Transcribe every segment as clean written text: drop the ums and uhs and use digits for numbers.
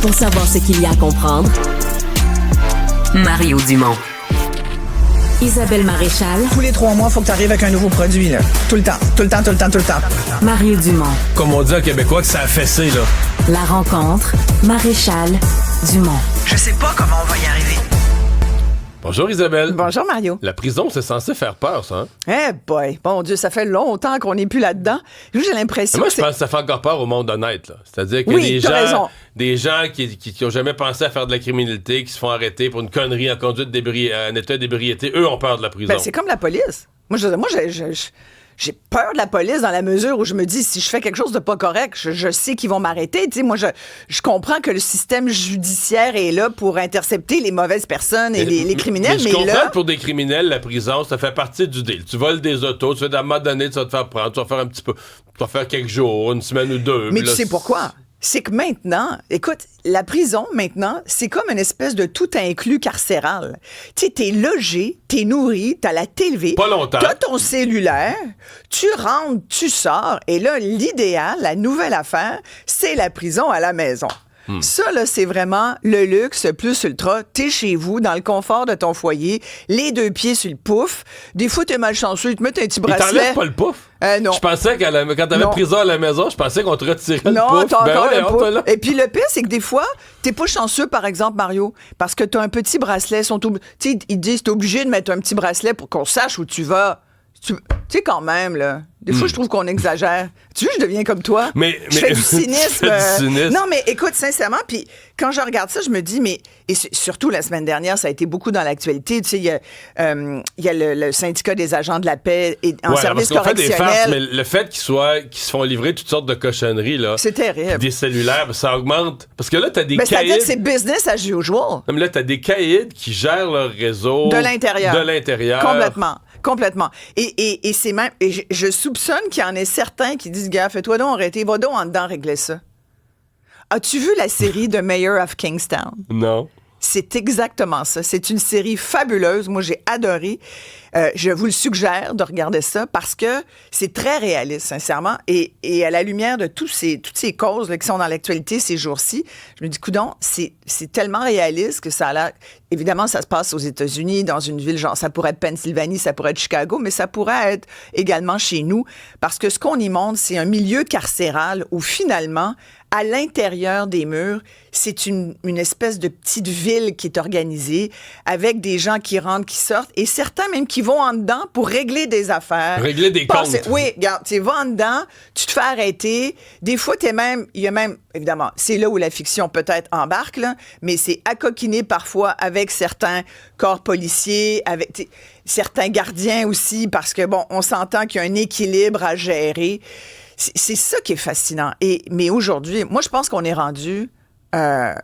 Pour savoir ce qu'il y a à comprendre, Mario Dumont. Isabelle Maréchal. Tous les 3 mois, il faut que tu arrives avec un nouveau produit, là. Tout le temps. Mario Dumont. Comme on dit en québécois que ça a fessé, là. La rencontre, Maréchal Dumont. Je sais pas comment on va y arriver. Bonjour Isabelle. Bonjour Mario. La prison, c'est censé faire peur, ça, hein? Eh boy, bon Dieu, ça fait longtemps qu'on n'est plus là-dedans. J'ai l'impression Moi, que je pense que ça fait encore peur au monde honnête, là. C'est-à-dire que Oui, des gens qui ont jamais pensé à faire de la criminalité, qui se font arrêter pour une connerie en conduite en état d'ébriété, eux ont peur de la prison. Ben, c'est comme la police. Moi, j'ai peur de la police dans la mesure où je me dis, si je fais quelque chose de pas correct, je sais qu'ils vont m'arrêter. Tu sais, moi, je comprends que le système judiciaire est là pour intercepter les mauvaises personnes et les criminels, mais je comprends là... que pour des criminels, la prison, ça fait partie du deal. Tu voles des autos, tu fais d'un moment donné, tu vas te faire prendre, tu vas faire un petit peu, tu vas faire quelques jours, une semaine ou deux. Mais tu sais pourquoi? C'est que maintenant, écoute, la prison, maintenant, c'est comme une espèce de tout inclus carcéral. Tu sais, t'es logé, t'es nourri, t'as la télé. Pas longtemps. T'as ton cellulaire, tu rentres, tu sors, et là, l'idéal, la nouvelle affaire, c'est la prison à la maison. Ça, là, c'est vraiment le luxe plus ultra. T'es chez vous, dans le confort de ton foyer, les 2 pieds sur le pouf. Des fois, t'es malchanceux, ils te mettent un petit bracelet. Ils t'enlèvent pas le pouf? Non. Je pensais quand t'avais prison à la maison, je pensais qu'on te retirait le pouf. Non, t'as encore ouais, le pouf. Et puis le pire, c'est que des fois, t'es pas chanceux, par exemple, Mario, parce que t'as un petit bracelet. Tu sais, ils disent, t'es obligé de mettre un petit bracelet pour qu'on sache où tu vas. Tu sais, quand même, là. Des fois, je trouve qu'on exagère. Tu veux, je deviens comme toi. Je fais du cynisme. Non, mais écoute, sincèrement, puis quand je regarde ça, je me dis, mais... Et surtout, la semaine dernière, ça a été beaucoup dans l'actualité. Tu sais, il y a le syndicat des agents de la paix en service correctionnel. Fait des farces, mais le fait qu'ils se font livrer toutes sortes de cochonneries, là... C'est terrible. Des cellulaires, ça augmente. Parce que là, t'as des caïds... C'est-à-dire que c'est business as usual. Non, mais là, t'as des caïds qui gèrent leur réseau... De l'intérieur. Complètement. Et c'est même... Et je soupçonne qu'il y en ait certains qui disent, gars, fais-toi donc arrêter, va donc en dedans régler ça. As-tu vu la série The Mayor of Kingstown? Non. C'est exactement ça. C'est une série fabuleuse. Moi, j'ai adoré. Je vous le suggère de regarder ça parce que c'est très réaliste, sincèrement. Et à la lumière de toutes ces causes là, qui sont dans l'actualité ces jours-ci, je me dis, coudonc, c'est tellement réaliste que ça a l'air... Évidemment, ça se passe aux États-Unis, dans une ville, genre, ça pourrait être Pennsylvanie, ça pourrait être Chicago, mais ça pourrait être également chez nous. Parce que ce qu'on y montre, c'est un milieu carcéral où finalement, à l'intérieur des murs, c'est une espèce de petite ville qui est organisée avec des gens qui rentrent, qui sortent et certains même qui vont en dedans pour régler des affaires. Régler des comptes. Oui, regarde, tu vas en dedans, tu te fais arrêter. Des fois, il y a même, évidemment, c'est là où la fiction peut-être embarque, là, mais c'est accoquiné parfois avec certains corps policiers, avec certains gardiens aussi, parce que, bon, on s'entend qu'il y a un équilibre à gérer. C'est ça qui est fascinant. Mais aujourd'hui, moi, je pense qu'on est rendu à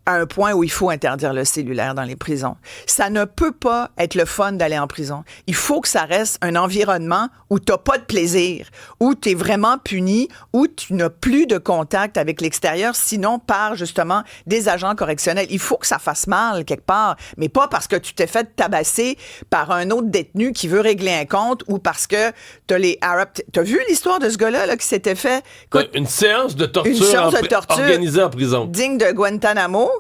un point où il faut interdire le cellulaire dans les prisons. Ça ne peut pas être le fun d'aller en prison. Il faut que ça reste un environnement où tu n'as pas de plaisir, où tu es vraiment puni, où tu n'as plus de contact avec l'extérieur, sinon par, justement, des agents correctionnels. Il faut que ça fasse mal quelque part, mais pas parce que tu t'es fait tabasser par un autre détenu qui veut régler un compte ou parce que tu as les Arabes... Tu as vu l'histoire de ce gars-là là, qui s'était fait... Écoute, une séance de torture organisée en prison. Digne de Guantanamo,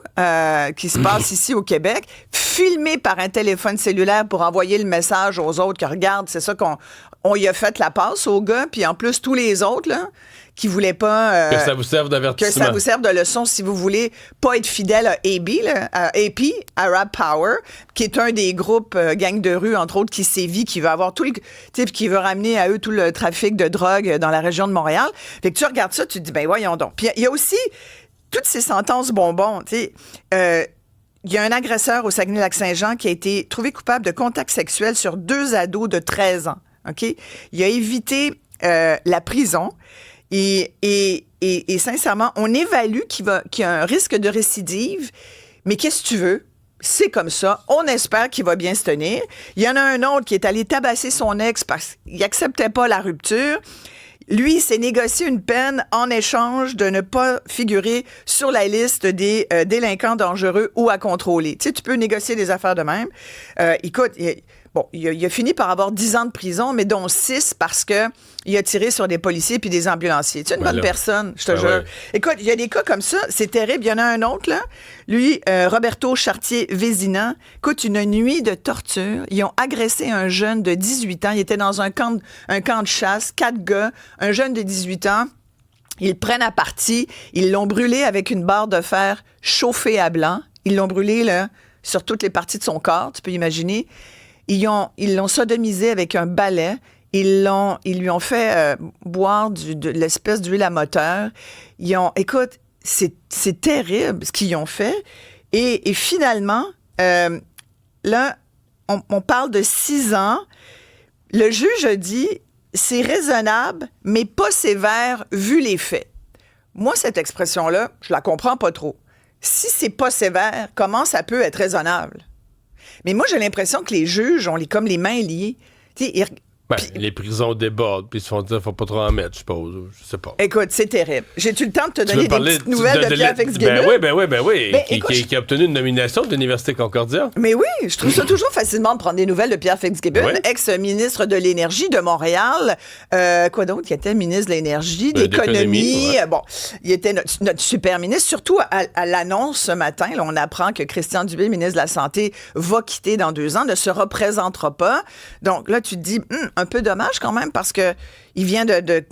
qui se passe ici au Québec, filmé par un téléphone cellulaire pour envoyer le message aux autres que regarde, c'est ça qu'on y a fait la passe au gars, puis en plus tous les autres là qui voulaient pas que ça vous serve d'avertissement, que ça vous serve de leçon si vous voulez pas être fidèle à AP, Arab Power, qui est un des groupes gang de rue entre autres qui sévit, qui veut avoir tout le type qui veut ramener à eux tout le trafic de drogue dans la région de Montréal. Fait que tu regardes ça, tu te dis ben voyons donc. Puis il y a aussi toutes ces sentences bonbons, tu sais. Il y a un agresseur au Saguenay-Lac-Saint-Jean qui a été trouvé coupable de contact sexuel sur 2 ados de 13 ans. OK? Il a évité la prison et sincèrement, on évalue qu'il y a un risque de récidive, mais qu'est-ce que tu veux? C'est comme ça. On espère qu'il va bien se tenir. Il y en a un autre qui est allé tabasser son ex parce qu'il n'acceptait pas la rupture. Lui, il s'est négocié une peine en échange de ne pas figurer sur la liste des délinquants dangereux ou à contrôler. Tu sais, tu peux négocier des affaires de même. Écoute, Bon, il a fini par avoir 10 ans de prison, mais dont 6 parce que il a tiré sur des policiers puis des ambulanciers. Tu es une bonne personne, je te jure. Ouais. Écoute, il y a des cas comme ça, c'est terrible. Il y en a un autre, là. Lui, Roberto Chartier-Vézina, écoute, une nuit de torture. Ils ont agressé un jeune de 18 ans. Il était dans un camp de chasse, 4 gars, un jeune de 18 ans. Ils le prennent à partie. Ils l'ont brûlé avec une barre de fer chauffée à blanc. Ils l'ont brûlé, là, sur toutes les parties de son corps, tu peux imaginer. Ils l'ont sodomisé avec un balai. Ils lui ont fait boire de l'espèce d'huile à moteur. Écoute, c'est terrible ce qu'ils ont fait. Et finalement, là, on parle de 6 ans. Le juge a dit, c'est raisonnable, mais pas sévère vu les faits. Moi, cette expression-là, je la comprends pas trop. Si c'est pas sévère, comment ça peut être raisonnable? Mais moi, j'ai l'impression que les juges ont comme les mains liées. Les prisons débordent, puis ils se font dire qu'il ne faut pas trop en mettre, je suppose. Je sais pas. Écoute, c'est terrible. J'ai-tu le temps de te donner des petites nouvelles de Pierre Fitzgibbon? Ben oui. Qui a obtenu une nomination de l'Université Concordia. Mais oui, je trouve ça toujours fascinant de prendre des nouvelles de Pierre Fitzgibbon, ex-ministre de l'Énergie de Montréal. Quoi d'autre? Il était ministre de l'Énergie, d'économie. Ouais. Bon, il était notre super ministre. Surtout à l'annonce ce matin, là, on apprend que Christian Dubé, ministre de la Santé, va quitter dans 2 ans, ne se représentera pas. Donc là, tu te dis... un peu dommage quand même parce que il vient de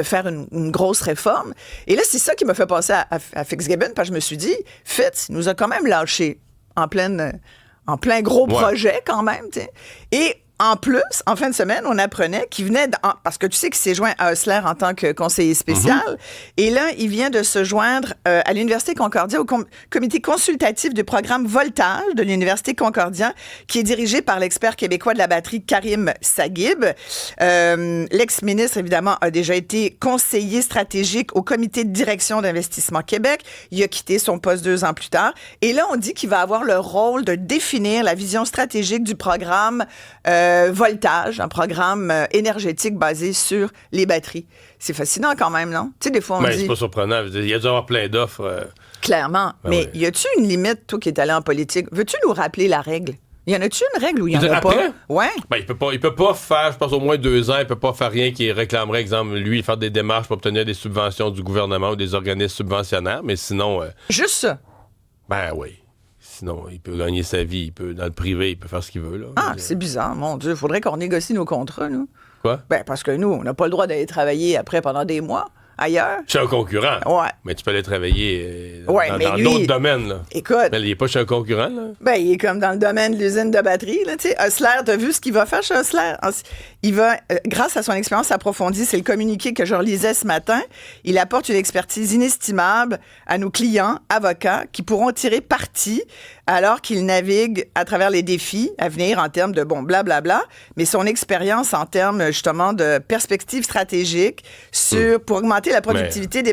faire une grosse réforme. Et là, c'est ça qui m'a fait penser à Fitzgibbon parce que je me suis dit, Fitz nous a quand même lâché en plein gros projet quand même. T'sais. Et en plus, en fin de semaine, on apprenait qu'il venait... parce que tu sais qu'il s'est joint à Osler en tant que conseiller spécial. Et là, il vient de se joindre à l'Université Concordia, au comité consultatif du programme Voltage de l'Université Concordia, qui est dirigé par l'expert québécois de la batterie Karim Saghib. L'ex-ministre, évidemment, a déjà été conseiller stratégique au comité de direction d'Investissement Québec. Il a quitté son poste 2 ans plus tard. Et là, on dit qu'il va avoir le rôle de définir la vision stratégique du programme Voltage, un programme énergétique basé sur les batteries. C'est fascinant quand même, non? Tu sais, des fois, on dit... c'est pas surprenant. Il y a dû avoir plein d'offres. Clairement. Mais y a-tu une limite, toi qui es allé en politique? Veux-tu nous rappeler la règle? Y en a-tu une règle ou il y en a pas? Ouais. Il peut pas faire, je pense, au moins 2 ans, il peut pas faire rien qui réclamerait, exemple, lui, faire des démarches pour obtenir des subventions du gouvernement ou des organismes subventionnaires, mais sinon... Juste ça? Ben oui. Sinon, il peut gagner sa vie, dans le privé, il peut faire ce qu'il veut. Là. C'est bizarre, mon Dieu. Il faudrait qu'on négocie nos contrats, nous. Quoi? Ben, parce que nous, on n'a pas le droit d'aller travailler après pendant des mois ailleurs. Chez un concurrent. Ouais. Mais tu peux aller travailler dans lui, d'autres domaines. Là. Écoute. Mais il n'est pas chez un concurrent, là. Ben, il est comme dans le domaine de l'usine de batterie, là, tu sais. Osler, t'as vu ce qu'il va faire chez Osler? Il va, grâce à son expérience approfondie, c'est le communiqué que je relisais ce matin, il apporte une expertise inestimable à nos clients, avocats, qui pourront tirer parti alors qu'ils naviguent à travers les défis à venir en termes de, blablabla, mais son expérience en termes, justement, de perspectives stratégiques pour augmenter la productivité,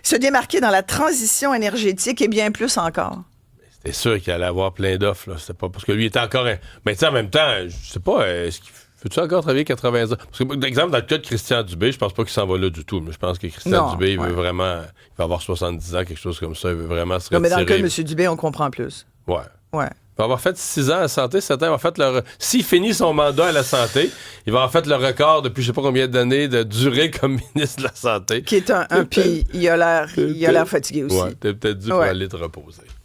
se démarquer dans la transition énergétique et bien plus encore. C'était sûr qu'il allait avoir plein d'offres. Là. C'était pas parce que lui était encore... Mais tu sais, en même temps, je sais pas, veux-tu encore travailler 80 ans? Parce que, par exemple, dans le cas de Christian Dubé, je pense pas qu'il s'en va là du tout. Mais je pense que Christian Dubé, il veut vraiment... Il va avoir 70 ans, quelque chose comme ça. Il veut vraiment se retirer. Non, mais dans le cas de M. Dubé, on comprend plus. Ouais. Il va avoir fait 6 ans à la santé, 7 ans, il va faire s'il finit son mandat à la santé, il va avoir fait le record depuis je sais pas combien d'années de durée comme ministre de la Santé. Qui est puis il a l'air fatigué aussi. Ouais, t'es peut-être dû pour aller te reposer.